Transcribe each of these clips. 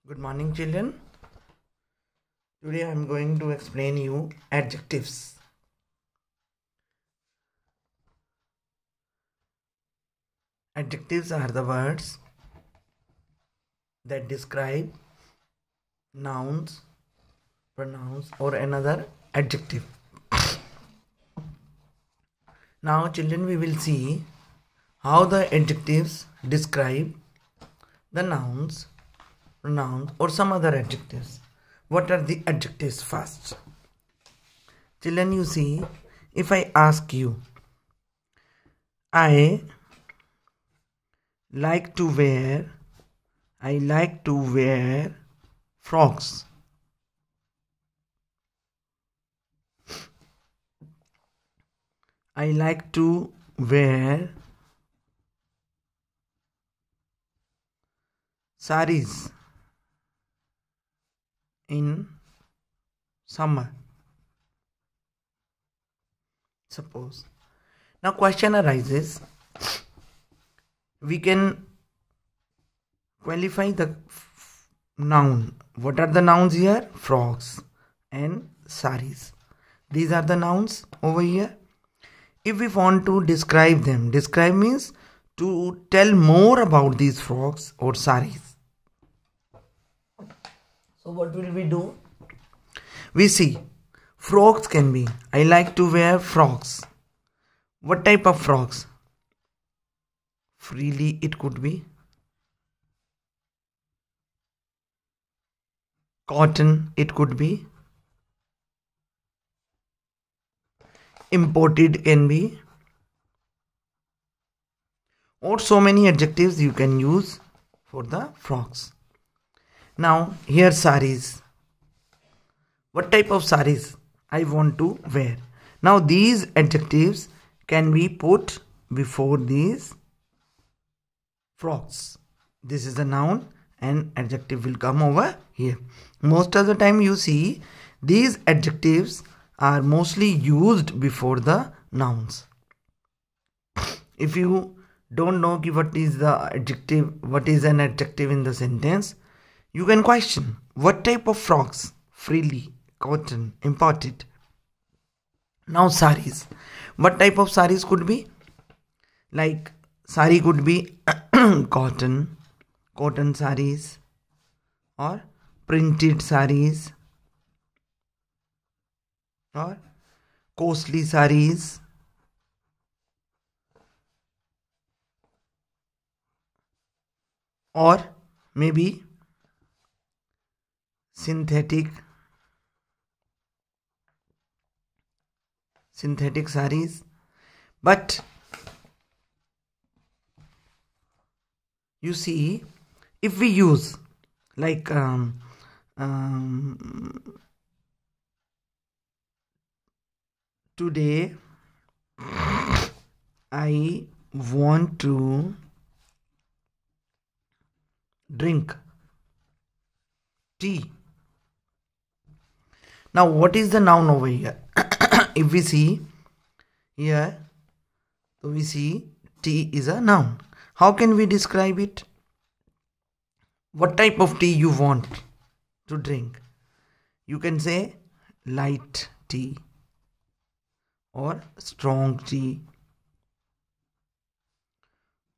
Good morning, children. Today I am going to explain you adjectives. Adjectives are the words that describe nouns, pronouns, or another adjective. Now, children, we will see how the adjectives describe the nouns, pronouns, or some other adjectives. What are the adjectives first? Children, you see, if I ask you, I like to wear frocks. I like to wear saris in summer. Suppose. Now question arises. We can qualify the noun. What are the nouns here? Frocks and saris. These are the nouns over here. If we want to describe them, describe means to tell more about these frocks or saris. So what will we do? We see frocks can be, I like to wear frocks. What type of frocks? Freely it could be cotton, it could be imported, can be, or so many adjectives you can use for the frocks. Now here saris. What type of saris I want to wear? Now these adjectives can be put before these frocks. This is a noun and adjective will come over here. Most of the time you see these adjectives are mostly used before the nouns. If you don't know what is the adjective, what is an adjective in the sentence, you can question what type of frocks? Freely, cotton, imported. Now saris. What type of saris could be? Like sari could be cotton saris, or printed saris, or costly saris, or maybe synthetic saris. But you see, if we use like today I want to drink tea. Now what is the noun over here? If we see here, so we see tea is a noun. How can we describe it? What type of tea you want to drink? You can say light tea, or strong tea,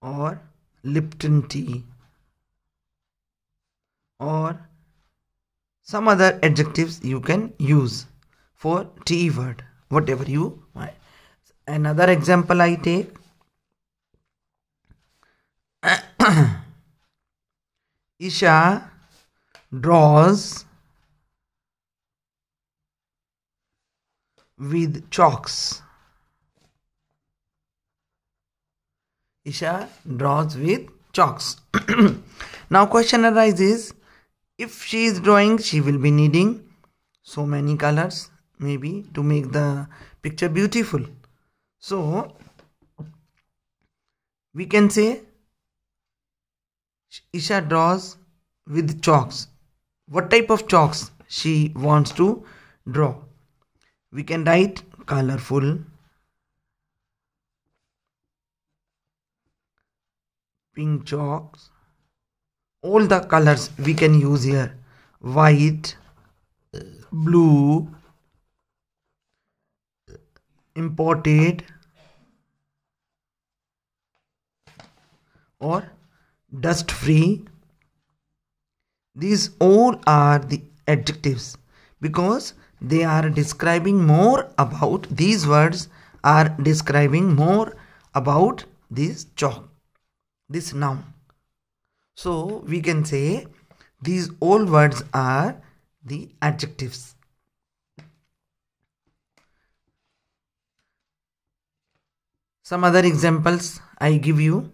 or Lipton tea, or some other adjectives you can use for tea word, whatever you want. Another example I take. Isha draws with chalks. Isha draws with chalks. Now question arises, if she is drawing, she will be needing so many colors maybe to make the picture beautiful. So we can say Isha draws with chalks. What type of chalks she wants to draw? We can write colorful, pink chalks, all the colors we can use here: white, blue, imported, or dust free. These all are the adjectives because they are describing more about, these words are describing more about this chalk, this noun. So we can say these all words are the adjectives. Some other examples I give you.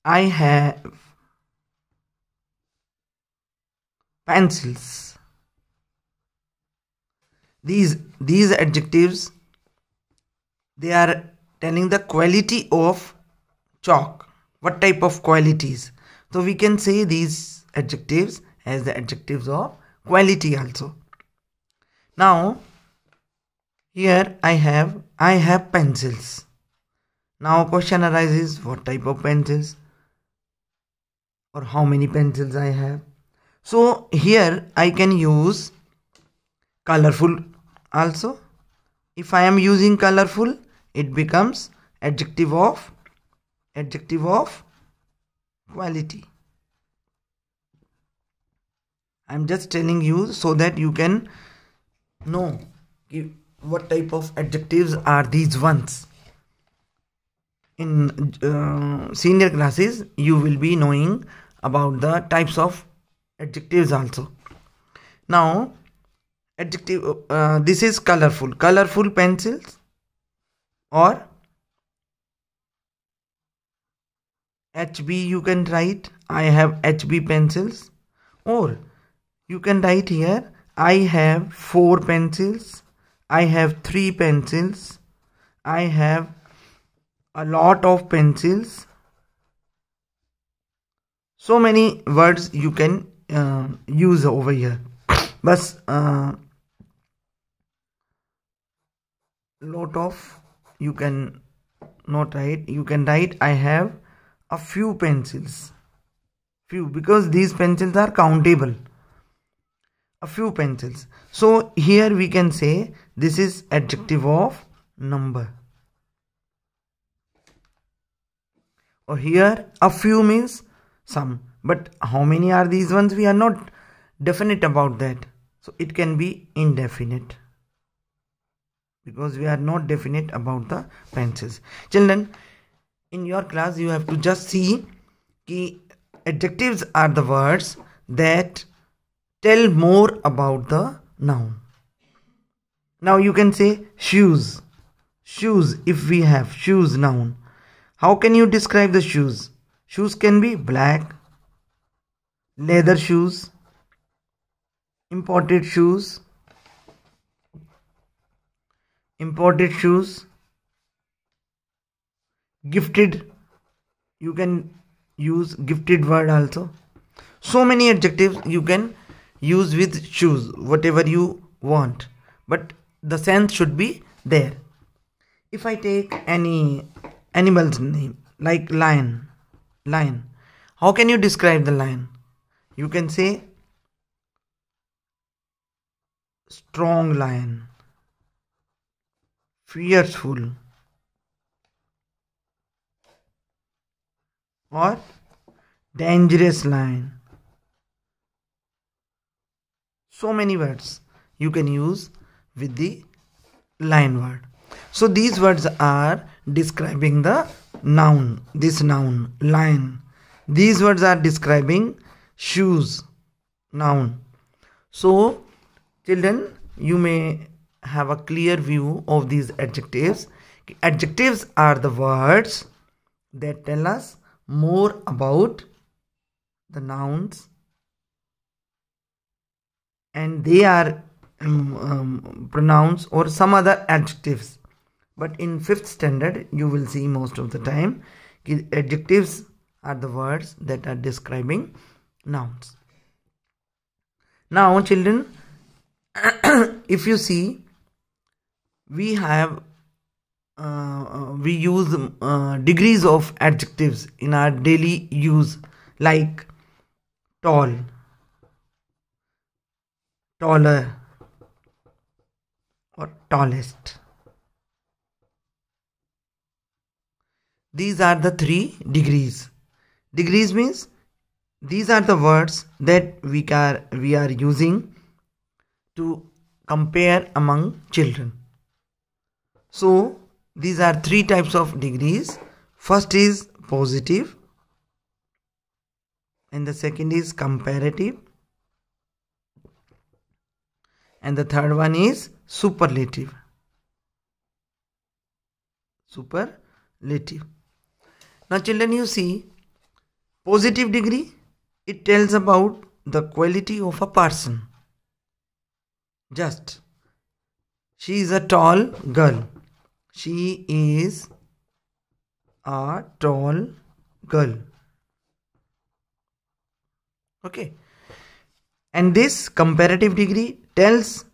I have pencils. These adjectives, they are telling the quality of chalk, what type of qualities. So we can say these adjectives as the adjectives of quality also. Now here I have pencils. Now question arises, what type of pencils or how many pencils I have. So here I can use colorful also. If I am using colorful, it becomes adjective of quality. I am just telling you so that you can know what type of adjectives are these ones. In senior classes you will be knowing about the types of adjectives also. Now adjective, this is colorful pencils, or HB you can write, I have HB pencils, or you can write here, I have 4 pencils, I have 3 pencils, I have a lot of pencils. So many words you can use over here. But lot of you can not write. You can write I have a few pencils. Few, because these pencils are countable. A few pencils. So here we can say this is adjective of number. Or here a few means some, but how many are these ones, we are not definite about that. So it can be indefinite because we are not definite about the pencils. Children, in your class you have to just see कि adjectives are the words that tell more about the noun. Now you can say shoes. Shoes, if we have shoes noun, how can you describe the shoes? Shoes can be black, leather shoes, imported shoes, gifted. You can use gifted word also. So many adjectives you can use with shoes, whatever you want, but the sense should be there. If I take any animal's name like lion, how can you describe the lion? You can say strong lion, fearful, or dangerous lion. So many words you can use with the lion word. So these words are describing the noun, this noun, lion. These words are describing shoes, noun. So children, you may have a clear view of these adjectives. Adjectives are the words that tell us more about the nouns, and they are pronouns or some other adjectives. But in 5th standard you will see most of the time adjectives are the words that are describing nouns. Now children, if you see, we have we use degrees of adjectives in our daily use. like tall, taller, or tallest. These are the 3 degrees. Degrees means these are the words that we are using to compare among children. So these are 3 types of degrees. First is positive, and the second is comparative, and the third one is superlative. Superlative. Now children, you see, positive degree, it tells about the quality of a person. Just, she is a tall girl. She is a tall girl. Okay. And this comparative degree tells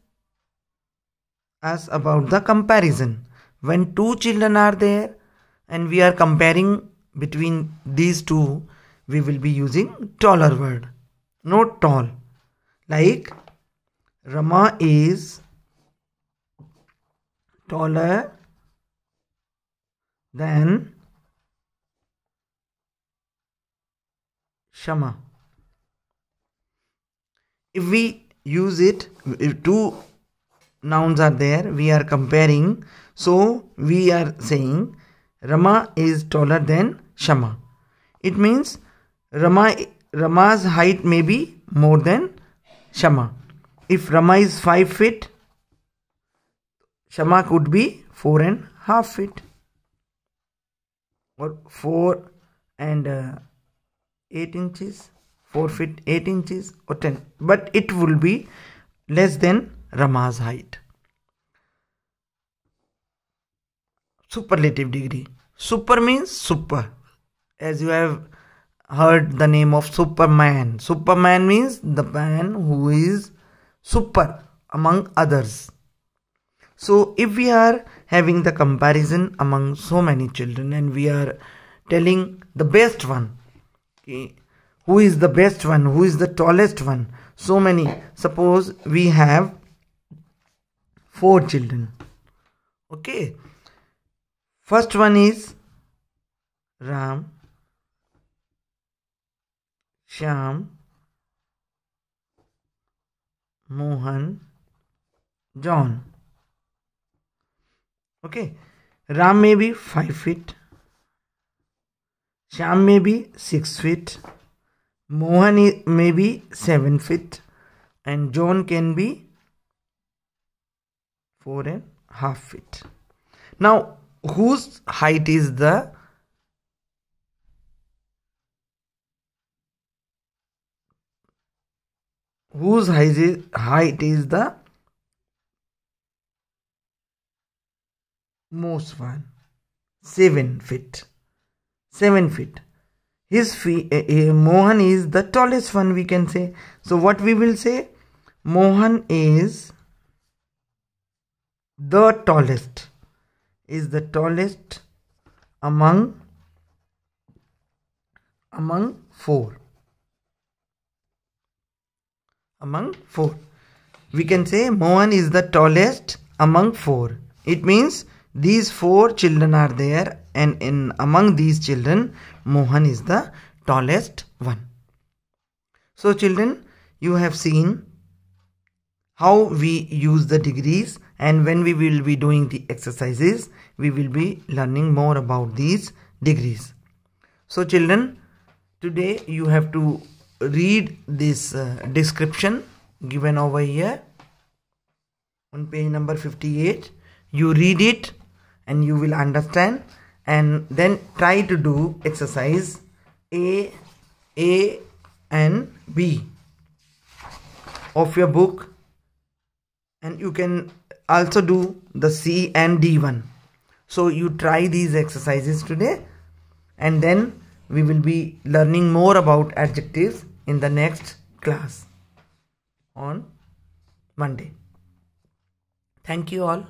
us about the comparison. When 2 children are there and we are comparing between these 2, we will be using taller word, not tall. Like Rama is taller than Shama. If we use it, if 2 nouns are there, we are comparing, so we are saying Rama is taller than Shama. It means Rama's height may be more than Shama. If Rama is 5 feet, Shama could be 4.5 feet, or 4 and 8 inches, 4 feet 8 inches, or 10, but it will be less than Rama's height. Superlative degree. Super means super. As you have heard the name of Superman. Superman means the man who is super among others. So if we are having the comparison among so many children and we are telling the best one, okay, who is the best one, who is the tallest one, so many, suppose we have 4 children. Okay, first one is Ram, Shyam, Mohan, John. Okay, Ram may be 5 feet, Shyam may be 6 feet, Mohan may be 7 feet, and John can be 4.5 feet. Now, whose height is the most one? 7 feet. 7 feet. Mohan is the tallest one, we can say. So what we will say? Mohan is the tallest. Is the tallest among 4. Among 4. We can say Mohan is the tallest among 4. It means these 4 children are there, and among these children, Mohan is the tallest one. So children, you have seen how we use the degrees, and when we will be doing the exercises, we will be learning more about these degrees. So children, today you have to read this description given over here on page number 58. You read it and you will understand, and then try to do exercise A and B of your book, and you can also do the C and D one. So you try these exercises today, and then we will be learning more about adjectives in the next class on Monday. Thank you all.